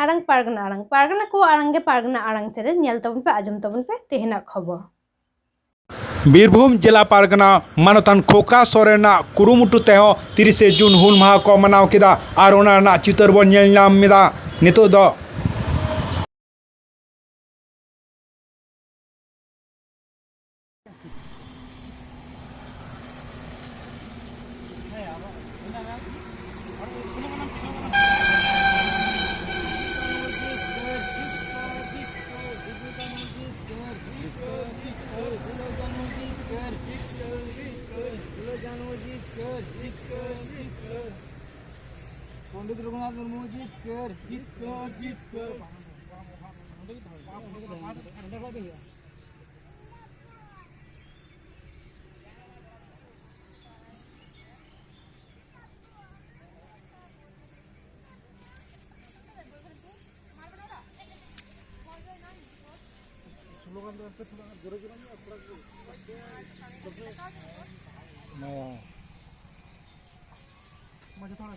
आड़ांग पारगना को आड़ांगे पारगना आड़ांग channel nail तबन पे आजम तबन पे तेहना खबर बीरभूम जिला पारगना मानतान खोका सोरेना कुरुमुटु तेहो 30 जून हुल माहा को मनाव केदा आर ओना ना चितर बन नेल नाम मेदा नितो दो पंडित रघुनाथ मुर्मू जीत कर स्लोगन पे थोड़ा जोरे जोरे में मुझे थोड़ा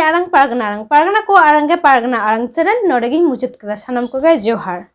आड़ांग पारगना को आड़ांगे पारगना आड़ांग चैनल नोडेगी मुचाद कदा सानाम कोगे जोहार।